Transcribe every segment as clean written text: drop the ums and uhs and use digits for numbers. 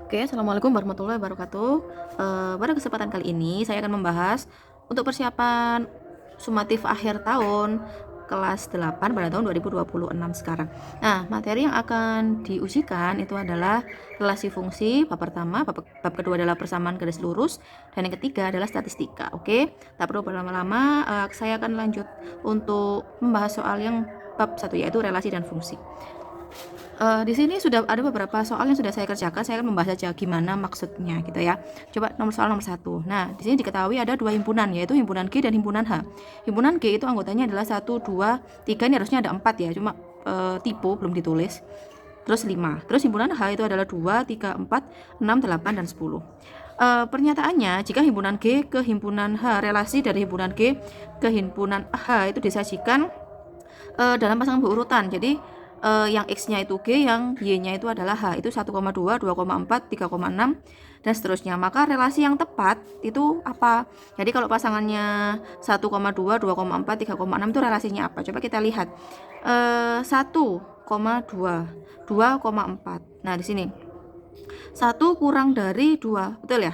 Oke, assalamualaikum warahmatullahi wabarakatuh. Pada kesempatan kali ini saya akan membahas untuk persiapan sumatif akhir tahun kelas 8 pada tahun 2026 sekarang. Nah, materi yang akan diujikan itu adalah relasi fungsi bab pertama, bab kedua adalah persamaan garis lurus, dan yang ketiga adalah statistika. Oke, tak perlu berlama-lama, saya akan lanjut untuk membahas soal yang bab satu, yaitu relasi dan fungsi. Di sini sudah ada beberapa soal yang sudah saya kerjakan, saya akan membahas saja gimana maksudnya gitu ya. Coba soal nomor 1. Nah, di sini diketahui ada dua himpunan, yaitu himpunan G dan himpunan H. Himpunan G itu anggotanya adalah 1, 2, 3, ini harusnya ada 4 ya, cuma tipe belum ditulis. Terus 5. Terus himpunan H itu adalah 2, 3, 4, 6, 8, dan 10. Pernyataannya, jika himpunan G ke himpunan H, relasi dari himpunan G ke himpunan H itu disajikan dalam pasangan berurutan. Jadi yang X-nya itu G, yang Y-nya itu adalah H. Itu 1,2, 2,4, 3,6 dan seterusnya. Maka relasi yang tepat itu apa? Jadi kalau pasangannya 1,2, 2,4, 3,6 itu relasinya apa? Coba kita lihat. 1,2, 2,4. Nah, di sini 1 kurang dari 2, betul ya?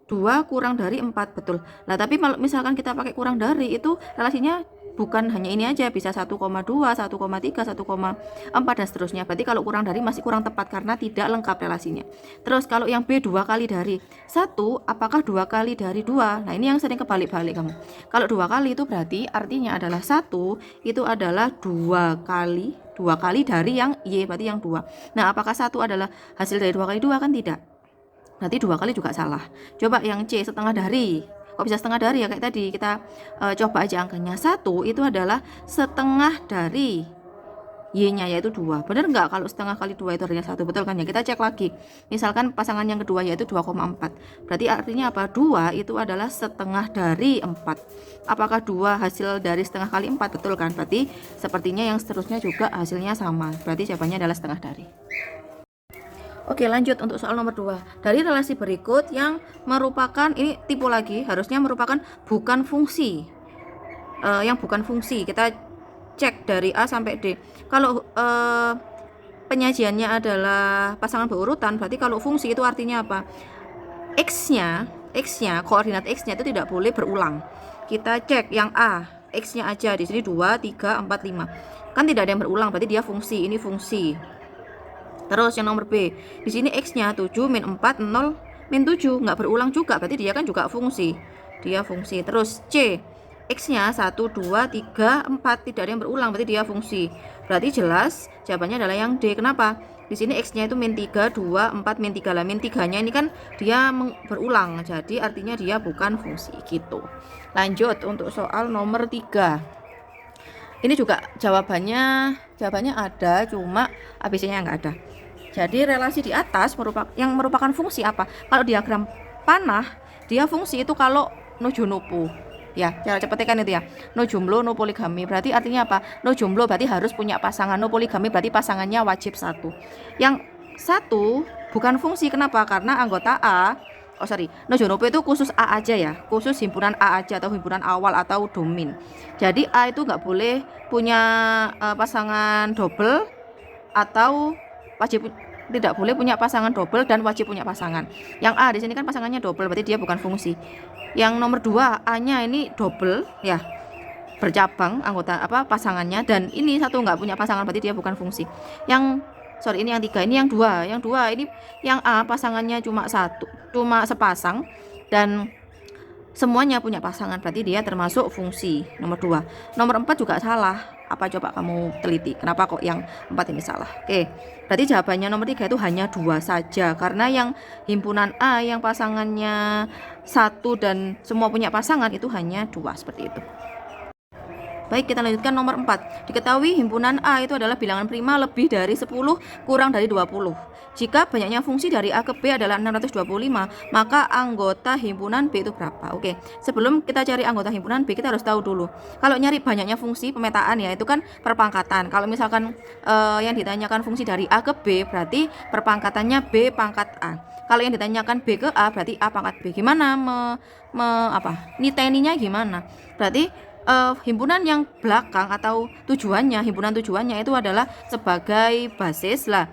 2 kurang dari 4, betul. Nah, tapi kalau misalkan kita pakai kurang dari, itu relasinya bukan hanya ini aja, bisa 1,2, 1,3, 1,4 dan seterusnya. Berarti kalau kurang dari masih kurang tepat karena tidak lengkap relasinya. Terus kalau yang B 2 kali dari 1, apakah 2 kali dari 2? Nah, ini yang sering kebalik-balik kamu. Kalau 2 kali itu berarti artinya adalah 1 itu adalah 2 kali dari yang Y, berarti yang 2. Nah, apakah 1 adalah hasil dari 2 kali 2? Kan tidak. Berarti 2 kali juga salah. Coba yang C, setengah dari. Kok bisa setengah dari ya? Kayak tadi kita coba aja angkanya. 1 itu adalah setengah dari Y-nya, yaitu 2. Benar nggak kalau setengah kali 2 itu artinya 1? Betul kan ya? Kita cek lagi. Misalkan pasangan yang kedua yaitu 2,4. Berarti artinya apa? 2 itu adalah setengah dari 4. Apakah 2 hasil dari setengah kali 4? Betul kan? Berarti sepertinya yang seterusnya juga hasilnya sama. Berarti jawabannya adalah setengah dari. Oke, lanjut untuk soal nomor 2. Dari relasi berikut yang merupakan, ini tipe lagi, harusnya merupakan bukan fungsi. Yang bukan fungsi, kita cek dari A sampai D. Kalau penyajiannya adalah pasangan berurutan, berarti kalau fungsi itu artinya apa? X-nya, koordinat X-nya itu tidak boleh berulang. Kita cek yang A, X-nya aja, di sini 2, 3, 4, 5. Kan tidak ada yang berulang, berarti dia fungsi, ini fungsi. Terus yang nomor B, di sini X-nya 7, min 4, 0, min 7, nggak berulang juga, berarti dia kan juga fungsi. Dia fungsi. Terus C, X-nya 1, 2, 3, 4, tidak ada yang berulang, berarti dia fungsi. Berarti jelas jawabannya adalah yang D. Kenapa? Di sini X-nya itu min 3, 2, 4, min 3. Lah min 3-nya ini kan dia berulang, jadi artinya dia bukan fungsi gitu. Lanjut untuk soal nomor 3. Ini juga jawabannya ada, cuma ABC-nya nggak ada. Jadi relasi di atas yang merupakan fungsi apa? Kalau diagram panah, dia fungsi itu kalau no junupu. Ya, cara cepetnya kan itu ya. No jomblo, no poligami. Berarti artinya apa? No jomblo berarti harus punya pasangan. No poligami berarti pasangannya wajib 1. Yang 1 bukan fungsi. Kenapa? Karena anggota A, no jomblo itu khusus A aja ya. Khusus himpunan A aja atau himpunan awal atau domin. Jadi A itu nggak boleh punya pasangan double atau wajib, tidak boleh punya pasangan double dan wajib punya pasangan. Yang A di sini kan pasangannya double, berarti dia bukan fungsi. Yang nomor 2, A-nya ini double ya, bercabang anggota pasangannya, dan ini satu nggak punya pasangan, berarti dia bukan fungsi. Ini yang 3, ini yang 2. Yang 2 ini yang A pasangannya cuma sepasang dan semuanya punya pasangan, berarti dia termasuk fungsi nomor 2. Nomor 4 juga salah. Apa coba kamu teliti, kenapa kok yang 4 ini salah? Oke, berarti jawabannya nomor 3 itu hanya 2 saja, karena yang himpunan A yang pasangannya 1 dan semua punya pasangan itu hanya 2, seperti itu. Baik, kita lanjutkan nomor 4. Diketahui himpunan A itu adalah bilangan prima lebih dari 10 kurang dari 20. Jika banyaknya fungsi dari A ke B adalah 625, maka anggota himpunan B itu berapa? Oke, sebelum kita cari anggota himpunan B, kita harus tahu dulu. Kalau nyari banyaknya fungsi pemetaan ya, itu kan perpangkatan. Kalau misalkan yang ditanyakan fungsi dari A ke B, berarti perpangkatannya B pangkat A. Kalau yang ditanyakan B ke A, berarti A pangkat B. Gimana niteninya gimana? Berarti himpunan yang belakang atau himpunan tujuannya itu adalah sebagai basis lah.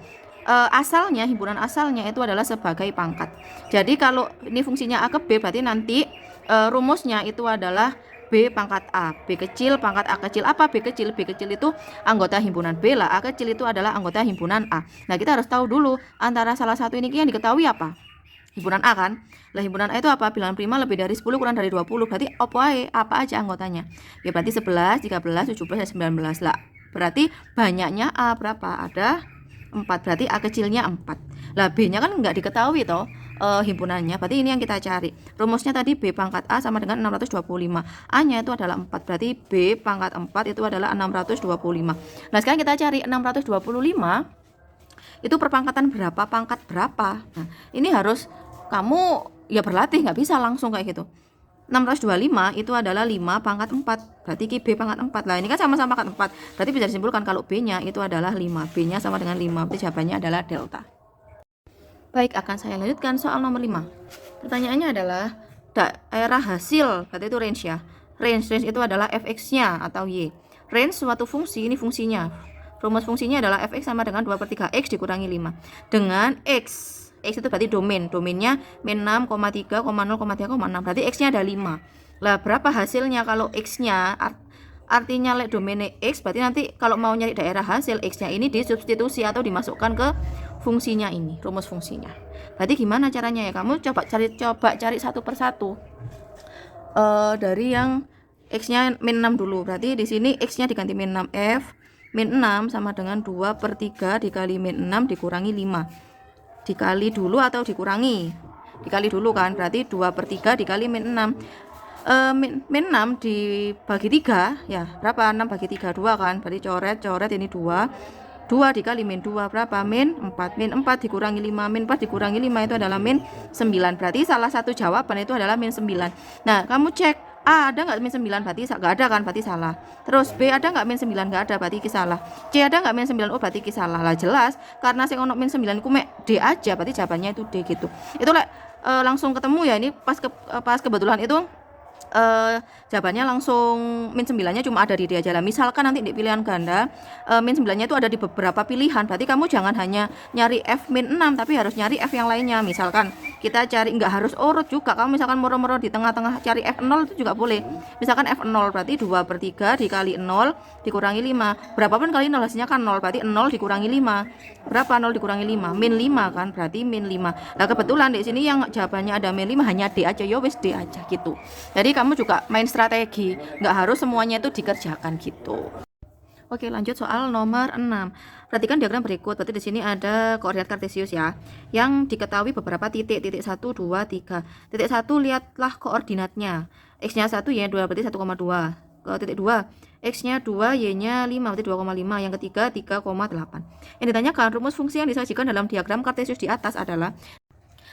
asalnya, himpunan asalnya itu adalah sebagai pangkat. Jadi kalau ini fungsinya A ke B, berarti nanti rumusnya itu adalah B pangkat A, B kecil pangkat A kecil. Apa B kecil? B kecil itu anggota himpunan B lah, A kecil itu adalah anggota himpunan A. Nah, kita harus tahu dulu antara salah satu ini yang diketahui apa? Himpunan A kan? Lah himpunan A itu apa? Bilangan prima lebih dari 10 kurang dari 20. Berarti apa aja anggotanya? Ya berarti 11, 13, 17, 19 lah. Berarti banyaknya A berapa? Ada 4. Berarti A kecilnya 4. Lah B-nya kan nggak diketahui toh himpunannya. Berarti ini yang kita cari. Rumusnya tadi B pangkat A sama dengan 625. A-nya itu adalah 4. Berarti B pangkat 4 itu adalah 625. Nah, sekarang kita cari 625 itu perpangkatan berapa, pangkat berapa. Nah, ini harus kamu ya berlatih, nggak bisa langsung kayak gitu. 625 itu adalah 5 pangkat 4. Berarti B pangkat 4. Lah ini kan sama-sama pangkat 4. Berarti bisa disimpulkan kalau B-nya itu adalah 5. B-nya sama dengan 5. Berarti jawabannya adalah delta. Baik, akan saya lanjutkan soal nomor 5. Pertanyaannya adalah daerah hasil, berarti itu range ya. Range itu adalah fx-nya atau y. Range suatu fungsi, ini fungsinya. Rumus fungsinya adalah fx sama dengan 2/3x dikurangi 5. Dengan x. X itu berarti domainnya min 6,3,0,3,6. Berarti x-nya ada 5. Lah berapa hasilnya kalau x-nya? Artinya domainnya x, berarti nanti kalau mau nyari daerah hasil, x-nya ini disubstitusi atau dimasukkan ke fungsinya ini, rumus fungsinya. Berarti gimana caranya ya? Kamu coba cari satu persatu. Dari yang x-nya min 6 dulu. Berarti di sini x-nya diganti min 6f. Min 6 sama dengan 2/3 dikali min 6 dikurangi 5. Dikali dulu atau dikurangi? Dikali dulu kan, berarti 2/3 dikali min 6. Min 6 dibagi 3 ya, berapa? 6 bagi 3, 2 kan, berarti coret ini 2 dikali min 2 berapa? Min 4. Min 4 dikurangi 5, min 4 dikurangi 5 itu adalah min 9. Berarti salah satu jawaban itu adalah min 9. Nah, kamu cek A ada nggak min 9? Berarti nggak ada kan, berarti salah. Terus B ada nggak min 9? Nggak ada, berarti salah. C ada nggak min 9? Oh, berarti salah. Lah jelas, karena sing ono min 9 ku mek D aja, berarti jawabannya itu D gitu. Itu langsung ketemu ya, ini pas kebetulan itu jawabannya langsung min 9-nya cuma ada di D aja lah. Misalkan nanti di pilihan ganda min 9-nya itu ada di beberapa pilihan, berarti kamu jangan hanya nyari F min 6 tapi harus nyari F yang lainnya. Misalkan kita cari, nggak harus urut juga, kamu misalkan moro-moro di tengah-tengah cari F0 itu juga boleh. Misalkan F0 berarti 2/3 dikali 0 dikurangi 5. Berapapun kali 0 hasilnya kan 0, berarti 0 dikurangi 5. Berapa 0 dikurangi 5? Min 5 kan, berarti min 5. Nah, kebetulan di sini yang jawabannya ada min 5 hanya D aja, ya wis D aja gitu. Jadi kamu juga main strategi, nggak harus semuanya itu dikerjakan gitu. Oke, lanjut soal nomor 6. Perhatikan diagram berikut. Berarti di sini ada koordinat kartesius ya, yang diketahui beberapa titik 1, 2, 3. Titik 1 lihatlah koordinatnya. X-nya 1, Y-nya 2, berarti 1,2. Ke titik 2, X-nya 2, Y-nya 5, berarti 2,5. Yang ketiga 3,8. Yang ditanyakan rumus fungsi yang disajikan dalam diagram kartesius di atas adalah.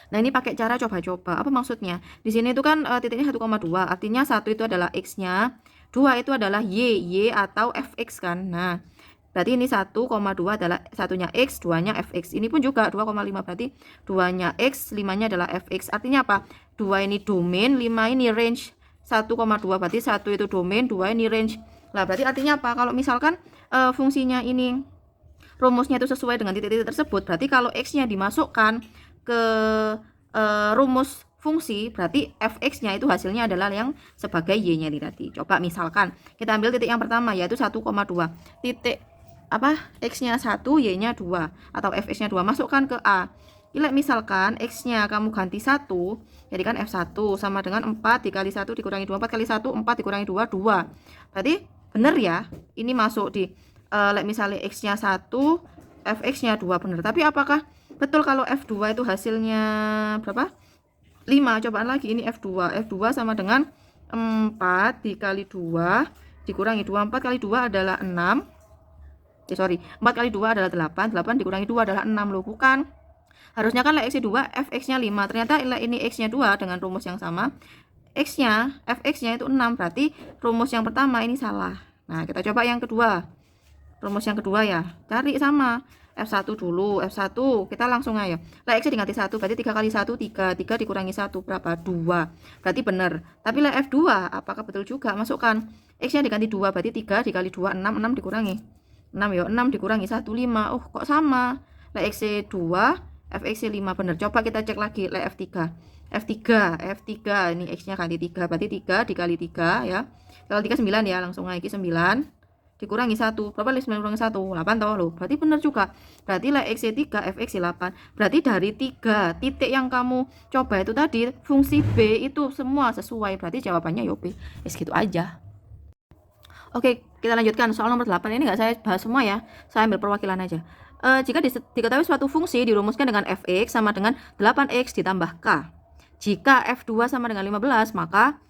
Nah, ini pakai cara coba-coba. Apa maksudnya? Di sini itu kan titiknya 1,2. Artinya 1 itu adalah X-nya, 2 itu adalah Y atau Fx kan. Nah, berarti ini 1,2 adalah satunya X, 2-nya Fx. Ini pun juga 2,5, berarti 2-nya X, 5-nya adalah Fx. Artinya apa? 2 ini domain, 5 ini range. 1,2 berarti 1 itu domain, 2 ini range. Lah, berarti artinya apa? Kalau misalkan fungsinya ini rumusnya itu sesuai dengan titik-titik tersebut, berarti kalau X-nya dimasukkan ke rumus fungsi, berarti fx-nya itu hasilnya adalah yang sebagai y-nya tadi. Coba misalkan kita ambil titik yang pertama yaitu 1,2. Titik x-nya 1, y-nya 2 atau fx-nya 2, masukkan ke A. Misalkan x-nya kamu ganti 1, jadikan f1 sama dengan 4 dikali 1 dikurangi 2, 4 kali 1 4 dikurangi 2 2. Berarti benar ya, ini masuk di misalnya x-nya 1, fx-nya 2 benar. Tapi apakah betul kalau F2 itu hasilnya berapa? 5. Cobaan lagi, ini F2. F2 sama dengan 4 dikali 2 dikurangi 2. 4 kali 2 adalah 6. 4 kali 2 adalah 8. 8 dikurangi 2 adalah 6 loh, bukan? Harusnya kan X-nya 2, Fx-nya 5. Ternyata ini X-nya 2 dengan rumus yang sama. X-nya, Fx-nya itu 6. Berarti rumus yang pertama ini salah. Nah, kita coba yang kedua. Rumus yang kedua ya. Cari sama F1 dulu, F1 kita langsung aja. Lah X diganti 1, berarti 3 kali 1 3, 3 dikurangi 1 berapa? 2. Berarti benar. Tapi lah F2 apakah betul juga? Masukkan X-nya diganti 2, berarti 3 dikali 2 6, 6 dikurangi 6 ya, 6 dikurangi 1 5. Oh, kok sama? Le X 2, Fx 5 bener. Coba kita cek lagi le F3. F3 ini X nya ganti 3, berarti 3 dikali 3 ya. Kalau 3 9 ya, langsung lagi 9 dikurangi 1, berapa? 9 kurangi 1, 8 toh loh. Berarti bener juga. Berarti le X 3, Fx 8. Berarti dari 3 titik yang kamu coba itu tadi, fungsi B itu semua sesuai. Berarti jawabannya yo B. Gitu aja. Oke, kita lanjutkan soal nomor 8. Ini nggak saya bahas semua ya, saya ambil perwakilan aja. Jika diketahui suatu fungsi dirumuskan dengan fx sama dengan 8x ditambah k. Jika f2 sama dengan 15, maka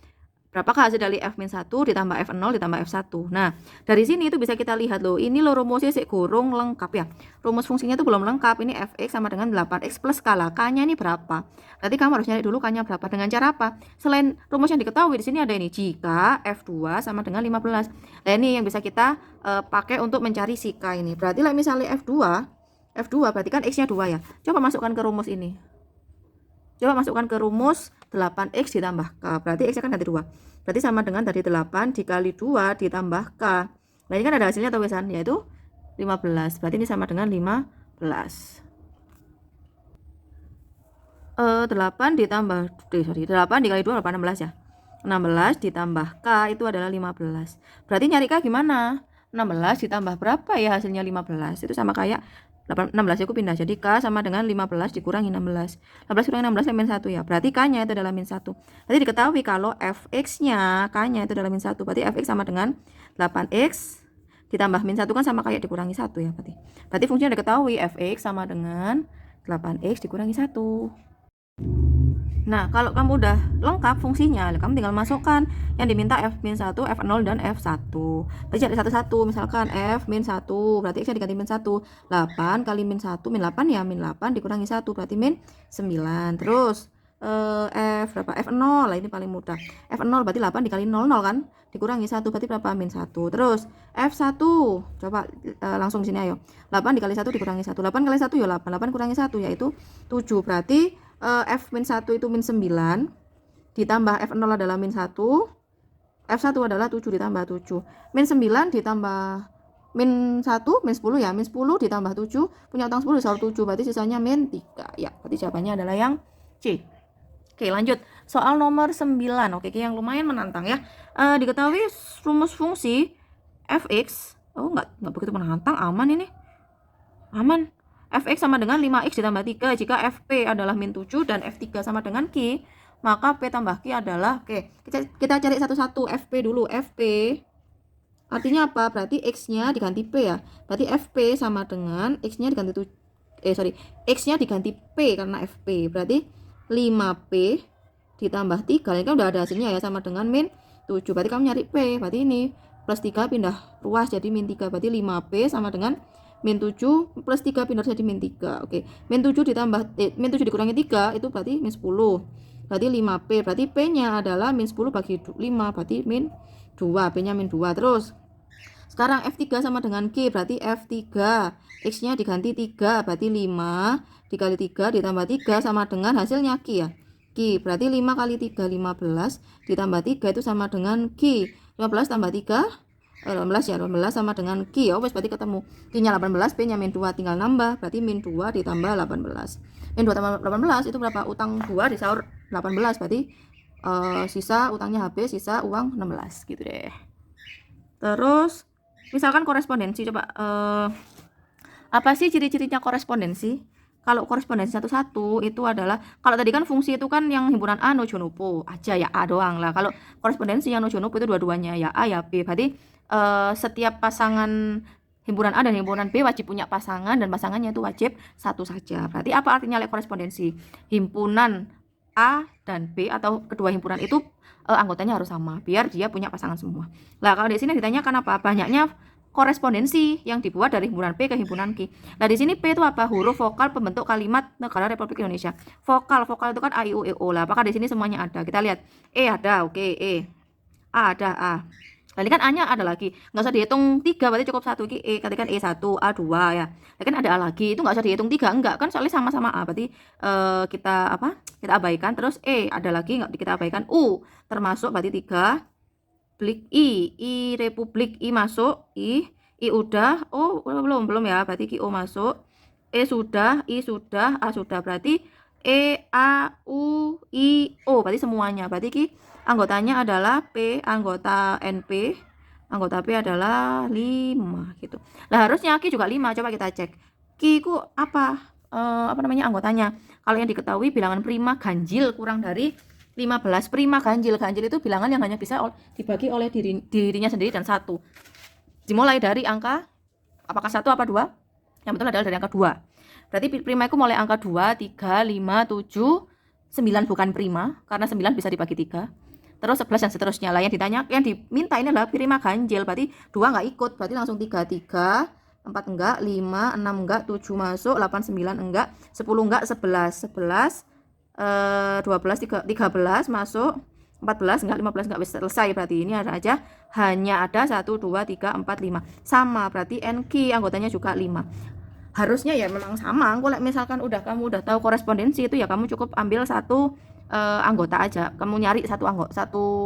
berapakah hasil dari f-1 ditambah f0 ditambah f1. Nah, dari sini itu bisa kita lihat loh, ini loh rumusnya sih kurung lengkap ya. Rumus fungsinya itu belum lengkap. Ini fx sama dengan 8x plus k lah. K-nya ini berapa? Berarti kamu harus nyari dulu K-nya berapa. Dengan cara apa? Selain rumus yang diketahui, di sini ada ini, jika f2 sama dengan 15. Nah, ini yang bisa kita pakai untuk mencari si K ini. Berarti lah misalnya f2 berarti kan x-nya 2 ya. Coba masukkan ke rumus ini. Coba masukkan ke rumus 8x ditambah k. Berarti x kan ganti 2. Berarti sama dengan dari 8 dikali 2 ditambah k. Nah, ini kan ada hasilnya tulisan, yaitu 15. Berarti ini sama dengan 15. 8 ditambah 8 dikali 2 berapa? 16 ya. 16 ditambah k itu adalah 15. Berarti nyari k gimana? 16 ditambah berapa ya hasilnya 15? Itu sama kayak 16 aku pindah, jadi k sama dengan 15 dikurangi 16. 15 kurangi 16 min 1 ya. Berarti k-nya itu adalah min 1. Berarti diketahui kalau fx-nya, k-nya itu adalah min 1. Berarti fx sama dengan 8x ditambah min 1 kan sama kayak dikurangi 1 ya berarti. Berarti fungsinya diketahui fx sama dengan 8x dikurangi 1. Nah, kalau kamu udah lengkap fungsinya, kamu tinggal masukkan yang diminta f-1, f0, dan f1. Berarti cari satu-satu, misalkan f-1, berarti x-nya diganti min 1. 8 kali min 1, min 8 ya, min 8 dikurangi 1, berarti min 9. Terus, f berapa? f0, lah ini paling mudah. f0 berarti 8 dikali 00 kan? Dikurangi 1, berarti berapa? Min 1. Terus, f1, coba langsung sini ayo. 8 dikali 1 dikurangi 1. 8 kali 1 ya 8. 8 kurangi 1 yaitu 7. Berarti f-1 itu min 9 ditambah f0 adalah min 1, f1 adalah 7 ditambah 7. Min 9 ditambah min 1, min 10 ya, min 10 ditambah 7, punya utang 10 disaur 7, berarti sisanya min 3 ya. Berarti jawabannya adalah yang C. Oke, lanjut soal nomor 9. Oke, yang lumayan menantang ya. Diketahui rumus fungsi fx, nggak begitu menantang, aman ini, aman. Fx sama dengan 5x ditambah 3. Jika Fp adalah min 7 dan F3 sama dengan Q, maka P tambah Q adalah, kita cari satu-satu. Fp dulu. Fp artinya apa? Berarti X-nya diganti P ya. Berarti Fp sama dengan X-nya diganti X-nya diganti P karena Fp. Berarti 5P ditambah 3. Ini kan udah ada hasilnya ya, sama dengan min 7. Berarti kamu nyari P. Berarti ini plus 3 pindah ruas jadi min 3. Berarti 5P sama dengan min 7 plus 3 pindah jadi min 3. Oke, min 7 ditambah min 7 dikurangi 3 itu berarti min 10. Berarti 5P. Berarti P-nya adalah min 10 bagi 5, berarti min 2. P-nya min 2. Terus sekarang F3 sama dengan Q, berarti F3 X-nya diganti 3, berarti 5 dikali 3 ditambah 3 sama dengan hasilnya Q ya. Q berarti 5 kali 3 15 ditambah 3 itu sama dengan Q. 15 tambah 3 18 ya, 18 sama dengan Q ya, berarti ketemu. Q-nya 18, P-nya min 2, tinggal nambah, berarti min 2 ditambah 18. Min 2 tambah 18 itu berapa? Utang 2 disaur 18, berarti sisa utangnya habis, sisa uang 16 gitu deh. Terus misalkan korespondensi, coba apa sih ciri-cirinya korespondensi? Kalau korespondensi satu-satu itu adalah, kalau tadi kan fungsi itu kan yang himpunan A nojonopo aja ya, A doang lah. Kalau korespondensi yang nojonopo itu dua-duanya ya A ya B. Berarti setiap pasangan himpunan A dan himpunan B wajib punya pasangan, dan pasangannya itu wajib satu saja. Berarti apa artinya korespondensi? Himpunan A dan B atau kedua himpunan itu anggotanya harus sama biar dia punya pasangan semua. Nah, kalau di sini ditanyakan apa? Banyaknya korespondensi yang dibuat dari himpunan P ke himpunan Q. Nah, di sini P itu apa? Huruf vokal pembentuk kalimat Negara Republik Indonesia. Vokal itu kan A, I, U, E, O lah. Apakah di sini semuanya ada? Kita lihat. E ada, oke, E. A ada, A. Nah, ini kan A-nya ada lagi. Nggak usah dihitung 3, berarti cukup 1. Ini ketikkan E1, A2 ya. Nah, kan ada A lagi. Itu nggak usah dihitung 3, enggak. Kan soalnya sama-sama A. Berarti kita abaikan. Terus E ada lagi, nggak kita abaikan. U termasuk, berarti 3. Blik I Republik, I masuk, I udah. Oh, belum ya. Berarti Q masuk. E sudah, I sudah, A sudah. Berarti E, A, U, I, O. Berarti semuanya. Berarti ki anggotanya adalah P, anggota NP. Anggota P adalah 5 gitu. Nah, harusnya Ki juga 5. Coba kita cek. Ki ku apa? Apa namanya anggotanya? Kalau yang diketahui bilangan prima ganjil kurang dari 15. Prima ganjil. Ganjil itu bilangan yang hanya bisa dibagi oleh dirinya sendiri dan satu. Dimulai dari angka apakah 1 apa 2? Yang betul adalah dari angka 2. Berarti prima itu mulai angka 2, 3, 5, 7, 9 bukan prima karena 9 bisa dibagi 3. Terus 11 dan seterusnya lah yang ditanya, yang diminta ini adalah prima ganjil. Berarti 2 enggak ikut, berarti langsung 3, 3, 4 enggak, 5, 6 enggak, 7 masuk, 8, 9 enggak, 10 enggak, 11, 11, 12, 13 masuk, 14 enggak, 15 enggak, bisa selesai. Berarti ini ada aja hanya ada 1, 2, 3, 4, 5 sama, berarti NQ anggotanya juga 5. Harusnya ya memang sama. Kalau misalkan kamu udah tahu korespondensi itu ya kamu cukup ambil satu anggota aja. Kamu nyari satu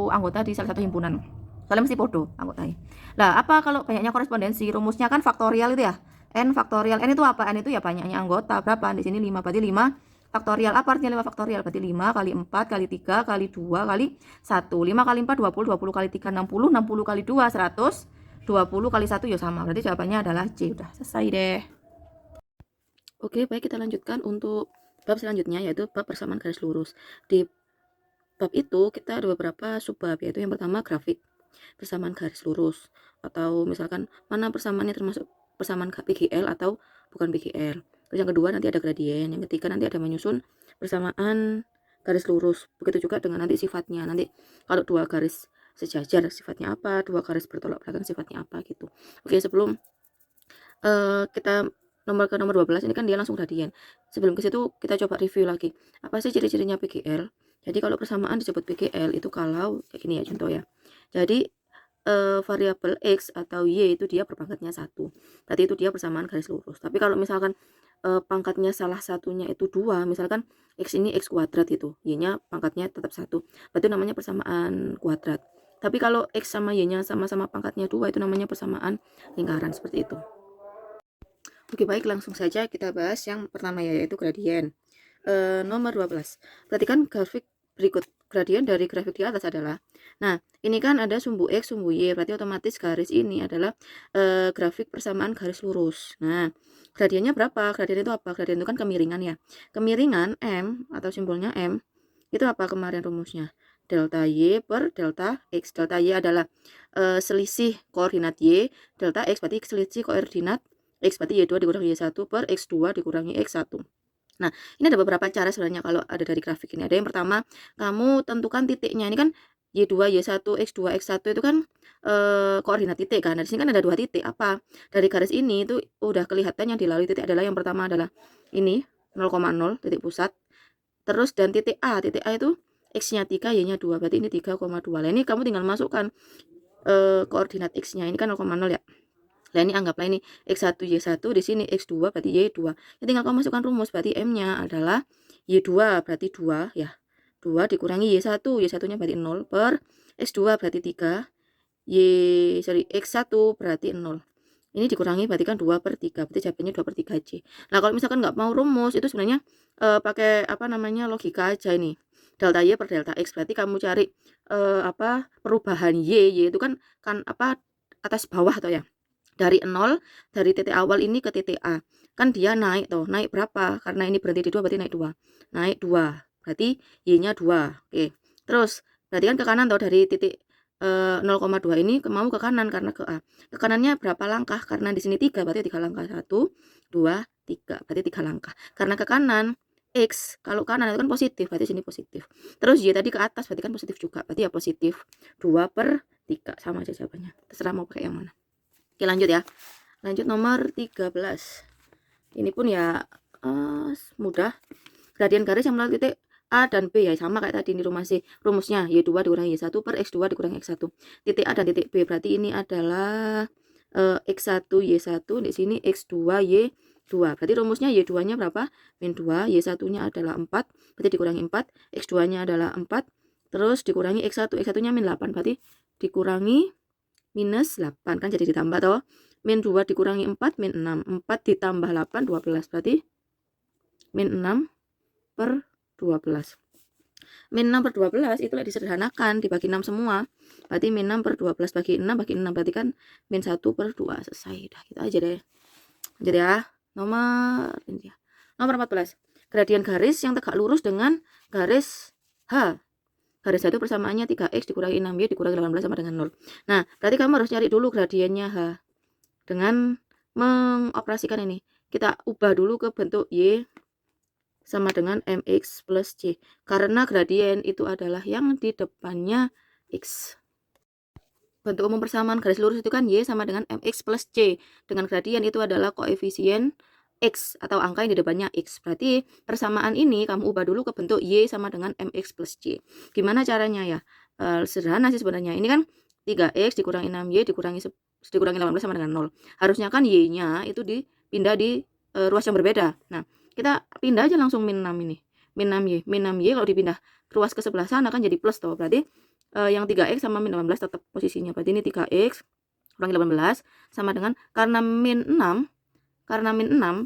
anggota di salah satu himpunan. Soalnya mesti podo anggotanya. Lah, apa kalau banyaknya korespondensi? Rumusnya kan faktorial itu ya. N faktorial. N itu apa? N itu ya banyaknya anggota. Berapa? Di sini 5. Berarti 5 faktorial. Apa artinya 5 faktorial? Berarti 5 kali 4 kali 3 kali 2 kali 1. 5 kali 4 20, 20 kali 3 60, 60 kali 2 100, 20 kali 1 ya sama. Berarti jawabannya adalah C. Udah selesai deh. Oke, baik, kita lanjutkan untuk bab selanjutnya, yaitu bab persamaan garis lurus. Di bab itu kita ada beberapa subbab, yaitu yang pertama grafik persamaan garis lurus, atau misalkan mana persamaannya termasuk persamaan PGL atau bukan PGL. Terus yang kedua nanti ada gradien, yang ketiga nanti ada menyusun persamaan garis lurus. Begitu juga dengan nanti sifatnya. Nanti kalau dua garis sejajar sifatnya apa, dua garis bertolak belakang sifatnya apa gitu. Oke, sebelum kita nomor 12 ini kan dia langsung gradien. Sebelum ke situ kita coba review lagi. Apa sih ciri-cirinya PGL? Jadi kalau persamaan disebut PGL itu kalau kayak gini ya contoh ya. Jadi variabel X atau Y itu dia berpangkatnya 1. Berarti itu dia persamaan garis lurus. Tapi kalau misalkan pangkatnya salah satunya itu 2, misalkan X ini X kuadrat itu, Y-nya pangkatnya tetap 1. Berarti namanya persamaan kuadrat. Tapi kalau X sama Y-nya sama-sama pangkatnya 2, itu namanya persamaan lingkaran seperti itu. Oke, baik, langsung saja kita bahas yang pertama yaitu gradien. Nomor 12. Perhatikan grafik berikut. Gradien dari grafik di atas adalah, nah ini kan ada sumbu X, sumbu Y, berarti otomatis garis ini adalah grafik persamaan garis lurus. Nah, gradiennya berapa? Gradien itu apa? Gradien itu kan kemiringan ya. Kemiringan M atau simbolnya M, itu apa kemarin rumusnya? Delta Y per delta X. Delta Y adalah selisih koordinat Y, delta X berarti selisih koordinat X, berarti Y2 dikurangi Y1 per X2 dikurangi X1. Nah, ini ada beberapa cara sebenarnya kalau ada dari grafik ini. Ada yang pertama, kamu tentukan titiknya. Ini kan Y2, Y1, X2, X1 itu kan koordinat titik kan. Dari sini kan ada 2 titik. Apa? Dari garis ini itu udah kelihatan yang dilalui titik adalah yang pertama adalah ini 0,0 titik pusat. Terus dan titik A itu X-nya 3, Y-nya 2. Berarti ini 3,2. Nah, ini kamu tinggal masukkan koordinat X-nya. Ini kan 0,0 ya. Nah, ini anggaplah ini X1, Y1, di sini X2 berarti Y2. Ya, tinggal kamu masukkan rumus, berarti M-nya adalah Y2 berarti 2 ya. 2 dikurangi Y1, Y1-nya berarti 0 per X2 berarti 3, X1 berarti 0. Ini dikurangi berarti kan 2 per 3, berarti jawabannya 2 per 3J. Nah, kalau misalkan nggak mau rumus, itu sebenarnya pakai apa namanya logika aja ini. Delta Y per delta X, berarti kamu cari perubahan Y itu kan apa atas bawah atau ya. Dari 0, dari titik awal ini ke titik A. Kan dia naik tuh. Naik berapa? Karena ini berhenti di 2 berarti naik 2. Naik 2. Berarti Y-nya 2. Oke. Terus berarti kan ke kanan tuh dari titik 0,2 ini mau ke kanan karena ke A. Ke kanannya berapa langkah? Karena di sini 3 berarti 3 langkah. 1 2 3 berarti 3 langkah. Karena ke kanan X, kalau kanan itu kan positif, berarti sini positif. Terus Y tadi ke atas berarti kan positif juga. Berarti ya positif 2 per 3 sama aja jawabannya. Terserah mau pakai yang mana. Oke, lanjut ya. Lanjut nomor 13. Ini pun ya mudah. Gradien garis yang melalui titik A dan B ya sama kayak tadi ini rumusnya Y2 dikurangi Y1 per X2 dikurangi X1. Titik A dan titik B berarti ini adalah X1 Y1, di sini X2 Y2. Berarti rumusnya Y2-nya berapa? Min 2, Y1-nya adalah 4, berarti dikurangi 4, X2-nya adalah 4, terus dikurangi X1, X1-nya min 8, berarti dikurangi minus 8 kan jadi ditambah toh. min 2 dikurangi 4, min 6. 4 ditambah 8, 12. Berarti min 6 per 12. Min 6 per 12 itu disederhanakan, dibagi 6 semua. Berarti min 6 per 12 bagi 6 bagi 6. Berarti kan min 1 per 2. Selesai. Udah gitu aja deh. Jadi ya, nomor 14. Gradien garis yang tegak lurus dengan garis H. Garis H itu persamaannya 3x dikurangi 6y dikurangi 18 sama dengan 0. Nah, berarti kamu harus cari dulu gradiennya H. Dengan mengoperasikan ini, kita ubah dulu ke bentuk y sama dengan mx plus c. Karena gradien itu adalah yang di depannya x. Bentuk umum persamaan garis lurus itu kan y sama dengan mx plus c. Dengan gradien itu adalah koefisien x atau angka yang di depannya x. Berarti persamaan ini kamu ubah dulu ke bentuk y sama dengan mx plus c. Gimana caranya ya? Sederhana sih sebenarnya. Ini kan 3x dikurangi 6y dikurangi 18 sama dengan 0. Harusnya kan y-nya itu dipindah di ruas yang berbeda. Nah, kita pindah aja langsung min 6 ini. Min 6y. Min 6y kalau dipindah ruas ke sebelah sana kan jadi plus toh. Berarti yang 3x sama min 18 tetap posisinya. Berarti ini 3x kurangi 18 sama dengan karena min 6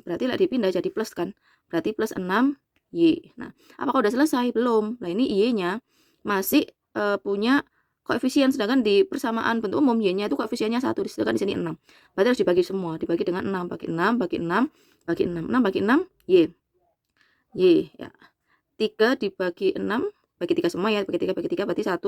berarti lah dipindah jadi plus kan. Berarti plus 6y. Nah, apakah udah selesai? Belum. Nah, ini y-nya masih punya koefisien, sedangkan di persamaan bentuk umum y-nya itu koefisiennya 1, sedangkan di sini 6. Berarti harus dibagi semua, dibagi dengan 6, bagi 6, bagi 6, bagi 6. 6 bagi 6 y. Y ya. 3 dibagi 6, bagi 3 semua ya, bagi 3 berarti 1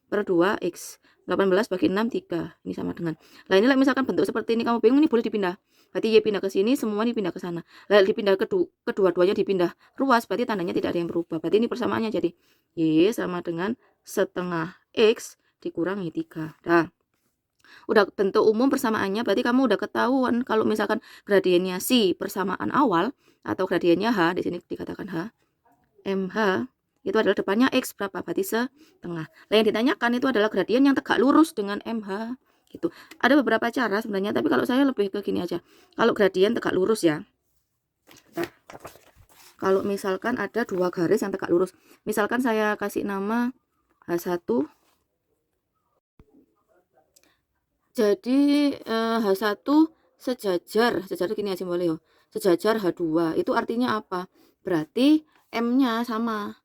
per 2x. 18 bagi 6 3. Ini sama dengan. Lah ini misalkan bentuk seperti ini kamu bingung, ini boleh dipindah. Berarti y pindah ke sini, semua ini pindah ke sana. Lah dipindah kedua-duanya dipindah ruas, berarti tandanya tidak ada yang berubah. Berarti ini persamaannya jadi y sama dengan setengah x dikurangi 3. Dah. Udah bentuk umum persamaannya, berarti kamu udah ketahuan kalau misalkan gradiennya si persamaan awal atau gradiennya h, di sini dikatakan h, mh itu adalah depannya x berapa, berarti setengah. Nah, yang ditanyakan itu adalah gradien yang tegak lurus dengan mh gitu. Ada beberapa cara sebenarnya, tapi kalau saya lebih ke gini aja. Kalau gradien tegak lurus ya, nah, kalau misalkan ada dua garis yang tegak lurus, misalkan saya kasih nama H1, jadi H1 sejajar gini aja boleh ya, sejajar H2. Itu artinya apa? Berarti M-nya sama,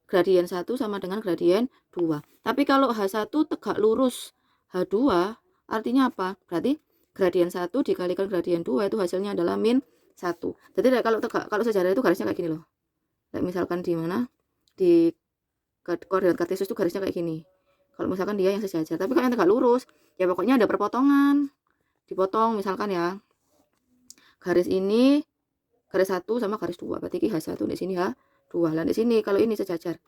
gradien 1 sama dengan gradien 2. Tapi kalau H1 tegak lurus H2 artinya apa? Berarti gradien 1 dikalikan gradien 2 itu hasilnya adalah min 1. Jadi kalau sejajar itu garisnya kayak gini loh. Kayak misalkan di mana? Di koordinat kartesius itu garisnya kayak gini. Kalau misalkan dia yang sejajar. Tapi kalau yang tegak lurus, ya pokoknya ada perpotongan. Dipotong misalkan ya. Garis ini garis 1 sama garis 2. Berarti H1 di sini H2. Dan di sini kalau ini sejajar.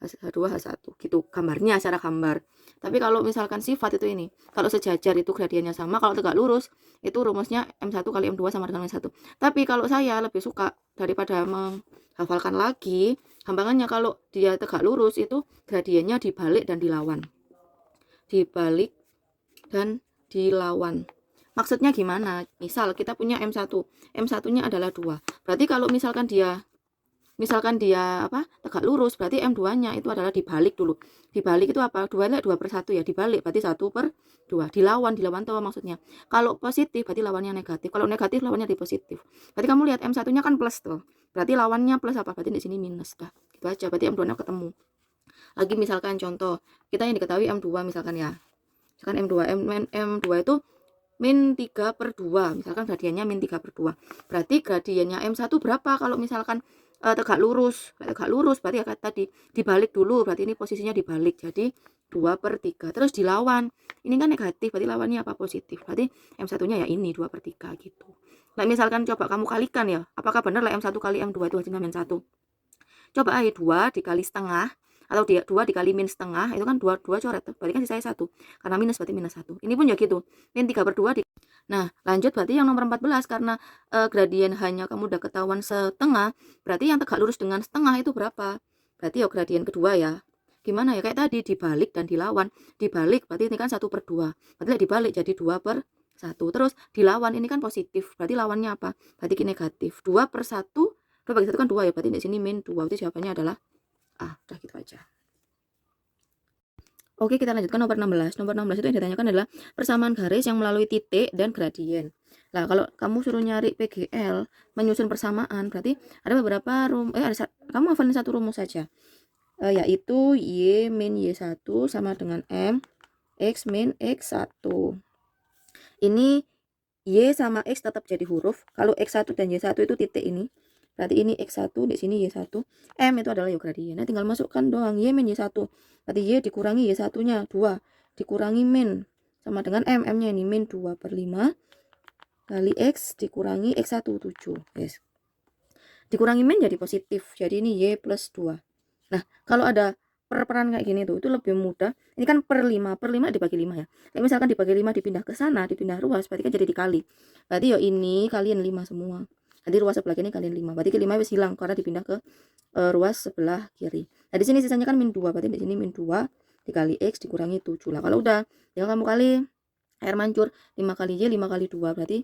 H2 H1 gitu gambarnya secara gambar. Tapi kalau misalkan sifat itu ini, kalau sejajar itu gradiennya sama, kalau tegak lurus itu rumusnya M1 kali M2 sama dengan M1. Tapi kalau saya lebih suka daripada menghafalkan lagi, gampangannya kalau dia tegak lurus itu gradiennya dibalik dan dilawan. Dibalik dan dilawan. Maksudnya gimana? Misal kita punya M1. M1-nya adalah 2. Berarti kalau misalkan dia tegak lurus, berarti M2-nya itu adalah dibalik dulu. Dibalik itu apa? 2 per 1 ya, dibalik berarti 1 per 2. Dilawan toh maksudnya. Kalau positif berarti lawannya negatif. Kalau negatif lawannya di positif. Berarti kamu lihat M1-nya kan plus tuh. Berarti lawannya plus apa? Berarti di sini minus dah. Gitu aja. Berarti M2-nya ketemu. Lagi misalkan contoh, kita yang diketahui M2 misalkan ya. Misalkan M2 itu min 3 per 2. Misalkan gradiennya min 3 per 2. Berarti gradiennya M1 berapa kalau misalkan tegak lurus berarti ya tadi dibalik dulu, berarti ini posisinya dibalik jadi 2 per 3. Terus dilawan, ini kan negatif, berarti lawannya apa? Positif. Berarti M1 nya ya ini 2 per 3 gitu. Nah misalkan coba kamu kalikan ya, apakah benar lah M1 kali M2 itu hasilnya min 1? Coba aja 2 dikali setengah atau 2 dikali min setengah, itu kan 2 coret, berarti kan sisanya 1, karena minus berarti minus 1. Ini pun ya gitu, min 3 per 2 Nah lanjut, berarti yang nomor 14 karena gradien hanya kamu udah ketahuan setengah, berarti yang tegak lurus dengan setengah itu berapa? Berarti ya gradien kedua ya. Gimana ya, kayak tadi dibalik dan dilawan. Dibalik berarti ini kan 1 per 2, berarti dibalik jadi 2 per 1. Terus dilawan ini kan positif, berarti lawannya apa? Berarti negatif. 2 per 1, 2 bagi 1 kan 2 ya, berarti di sini min 2. Berarti jawabannya adalah udah gitu aja. Oke, kita lanjutkan nomor 16. Nomor 16 itu yang ditanyakan adalah persamaan garis yang melalui titik dan gradien. Nah, kalau kamu suruh nyari PGL, menyusun persamaan, berarti ada beberapa kamu hafalin satu rumus saja. Yaitu Y min Y1 sama dengan M X min X1. Ini Y sama X tetap jadi huruf. Kalau X1 dan Y1 itu titik ini. Berarti ini X1, di sini Y1. M itu adalah gradien. Nah, tinggal masukkan doang Y min Y1. Berarti Y dikurangi Y1-nya 2. Dikurangi min. Sama dengan M. M-nya ini min 2 per 5. Kali X dikurangi X1, 7. Yes. Dikurangi min jadi positif. Jadi ini Y plus 2. Nah, kalau ada per-peran kayak gini tuh, itu lebih mudah. Ini kan per 5 dibagi 5 ya. Kayak misalkan dibagi 5 dipindah ke sana, dipindah ruas, berarti kan jadi dikali. Berarti ya ini kalian 5 semua. Nanti ruas sebelah kiri kalian 5. Berarti ke 5 wis hilang karena dipindah ke ruas sebelah kiri. Nah, di sini sisanya kan min 2. Berarti di sini min 2 dikali X dikurangi 7 lah. Kalau udah, tinggal kamu kali air mancur 5 kali Y 5 kali 2 berarti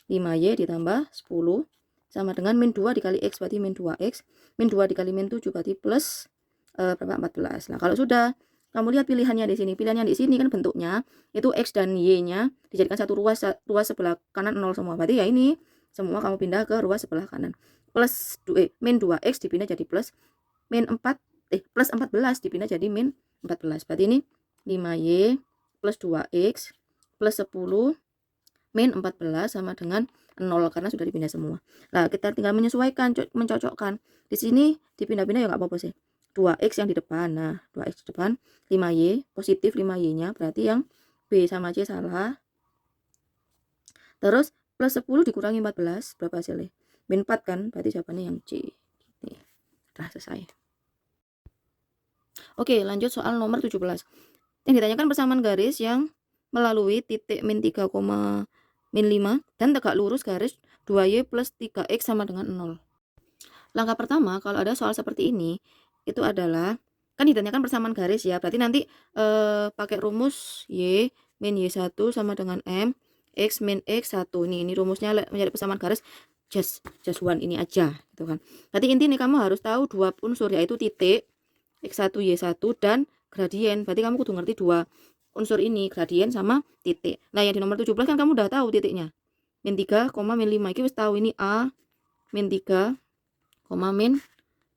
5Y ditambah 10 sama dengan min 2 dikali X berarti min 2X. Min 2 dikali min 7 berarti plus berapa 14. Nah, kalau sudah kamu lihat pilihannya di sini. Pilihannya di sini kan bentuknya itu X dan Y-nya dijadikan satu ruas sebelah kanan 0 semua. Berarti ya ini semua kamu pindah ke ruas sebelah kanan. Plus min 2X dipindah jadi plus plus 14 dipindah jadi min 14. Berarti ini 5Y plus 2X plus 10 min 14 sama dengan 0 karena sudah dipindah semua. Nah, kita tinggal menyesuaikan, mencocokkan. Di sini dipindah-pindah ya nggak apa-apa sih. 2X yang di depan. Nah, 2X di depan, 5Y, positif 5Y-nya, berarti yang B sama C salah. Terus, plus 10 dikurangi 14, berapa hasilnya? Min 4 kan, berarti jawabannya yang C. Nih, udah selesai. Oke, lanjut soal nomor 17. Yang ditanyakan persamaan garis yang melalui titik min 3, min 5 dan tegak lurus garis 2Y plus 3X sama dengan 0. Langkah pertama, kalau ada soal seperti ini, itu adalah kan ditanyakan persamaan garis ya, berarti nanti pakai rumus Y min Y1 sama dengan M X min X1. Ini rumusnya mencari persamaan garis just one ini aja gitu kan. Berarti intinya kamu harus tahu dua unsur yaitu titik X1 Y1 dan gradien. Berarti kamu kudu ngerti dua unsur ini, gradien sama titik. Nah, yang di nomor 17 kan kamu udah tahu titiknya. Min 3, min 5. Iki wis tahu ini A min 3, min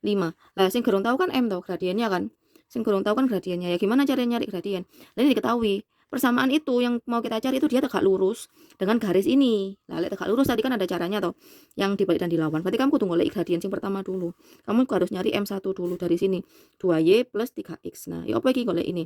5. Lah sing gerung tahu kan M tahu gradiennya kan. Sing gerung tahu kan gradiennya. Ya gimana caranya nyari gradien? Nah, ini diketahui. Persamaan itu yang mau kita cari itu dia tegak lurus dengan garis ini. Lah lek tegak lurus tadi kan ada caranya toh. Yang dibalik dan dilawan. Berarti kamu kudu golek gradien sing pertama dulu. Kamu harus nyari M1 dulu dari sini. 2Y plus 3X. Nah, ya apa iki golek ini?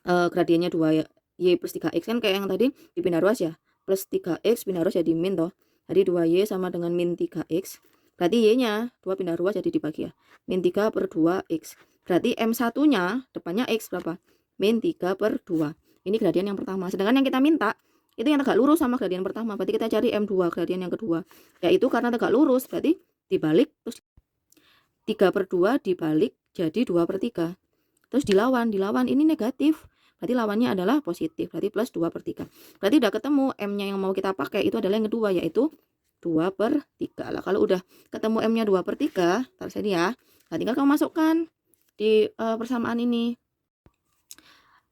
Gradiennya 2Y plus 3X kan kayak yang tadi dipindah ruas ya. Plus 3X pindah ruas jadi min toh. Jadi 2Y sama dengan min 3X. Berarti Y-nya 2 pindah ruas jadi dibagi ya. Min 3 per 2X. Berarti M1-nya depannya X berapa? Min 3 per 2. Ini gradien yang pertama. Sedangkan yang kita minta itu yang tegak lurus sama gradien pertama. Berarti kita cari M2 gradien yang kedua. Yaitu karena tegak lurus berarti dibalik terus 3 per 2 dibalik jadi 2 per 3. Terus dilawan ini negatif. Berarti lawannya adalah positif. Berarti plus 2 per 3. Berarti udah ketemu M-nya yang mau kita pakai itu adalah yang kedua yaitu 2 per 3 lah. Kalau udah ketemu M-nya 2 per 3, taruh sini ya. Nah, tinggal kamu masukkan di persamaan ini.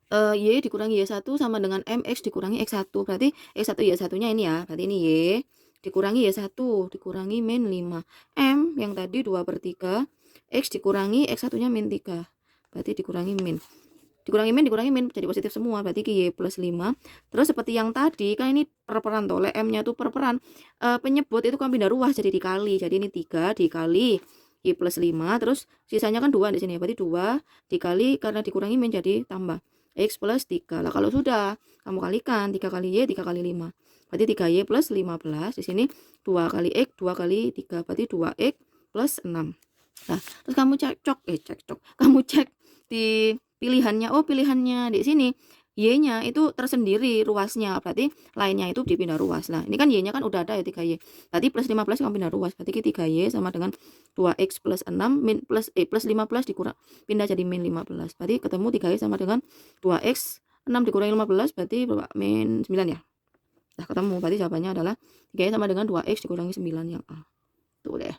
Y dikurangi Y1 sama dengan MX dikurangi X1. Berarti X1 Y1-nya ini ya. Berarti ini Y dikurangi Y1 dikurangi min 5. M yang tadi 2 per 3. X dikurangi X1-nya min 3. Berarti dikurangi min jadi positif semua, berarti Y plus 5. Terus seperti yang tadi kan ini perperan toh, M-nya tuh perperan, penyebut itu kan pindah ruas jadi dikali, jadi ini 3 dikali Y plus 5, terus sisanya kan 2 di sini, berarti 2 dikali karena dikurangi min jadi tambah X plus 3 lah. Kalau sudah kamu kalikan 3 kali Y 3 kali 5 berarti 3Y plus 15, di sini 2 kali X 2 kali 3 berarti 2X plus 6. Nah, terus kamu kamu cek di pilihannya, pilihannya di sini Y-nya itu tersendiri ruasnya, berarti lainnya itu dipindah ruas. Nah, ini kan Y-nya kan udah ada ya 3Y. Berarti plus 15 kamu pindah ruas. Berarti 3Y sama dengan 2X plus 6 min plus 15 dikurang pindah jadi min 15. Berarti ketemu 3Y sama dengan 2X 6 dikurangi 15 berarti berapa? Min 9 ya. Nah, ketemu. Berarti jawabannya adalah 3Y sama dengan 2X dikurangi 9 yang A. Tuh deh.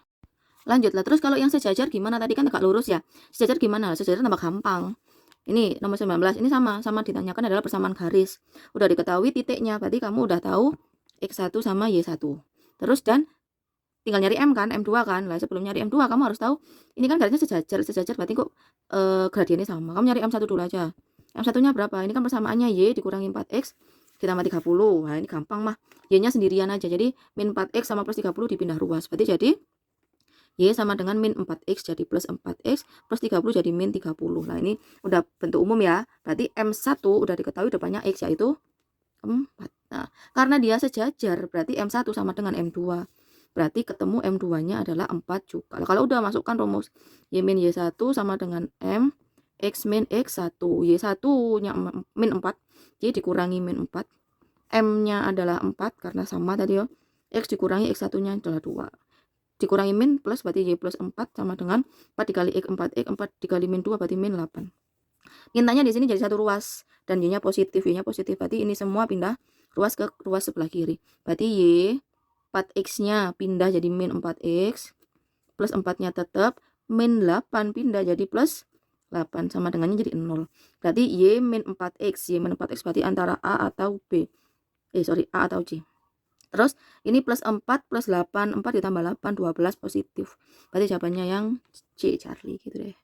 Lanjutlah, terus kalau yang sejajar gimana? Tadi kan tegak lurus ya. Sejajar gimana? Sejajar tambah gampang. Ini nomor 19, ini sama ditanyakan adalah persamaan garis. Udah diketahui titiknya, berarti kamu udah tahu X1 sama Y1. Terus dan tinggal nyari M kan, M2 kan. Lah sebelum nyari M2 kamu harus tahu ini kan garisnya sejajar berarti kok gradiennya sama. Kamu nyari M1 dulu aja. M1-nya berapa? Ini kan persamaannya Y dikurangi 4X ditambah 30. Nah, ini gampang mah. Y-nya sendirian aja. Jadi min 4X sama plus 30 dipindah ruas. Berarti jadi Y sama dengan min 4X jadi plus 4X plus 30 jadi min 30. Nah, ini udah bentuk umum ya. Berarti M1 udah diketahui depannya X yaitu 4. Nah, karena dia sejajar berarti M1 sama dengan M2. Berarti ketemu M2-nya adalah 4 juga. Kalau udah masukkan rumus Y min Y1 sama dengan M X min X1. Y1-nya min 4. Y dikurangi min 4. M-nya adalah 4 karena sama tadi ya. X dikurangi X1-nya adalah 2. Dikurangi min plus berarti Y plus 4 sama dengan 4 dikali X 4X 4 dikali min 2 berarti min 8. Mintanya di sini jadi satu ruas dan Y-nya positif, Y-nya positif. Berarti ini semua pindah ruas ke ruas sebelah kiri. Berarti Y 4X-nya pindah jadi min 4X plus 4-nya tetap, min 8 pindah jadi plus 8 sama dengannya jadi 0. Berarti Y min 4X, Y min 4X berarti antara A atau B. A atau C. Terus ini plus 4 plus 8, 4 ditambah 8, 12 positif. Berarti jawabannya yang C, Charlie gitu deh.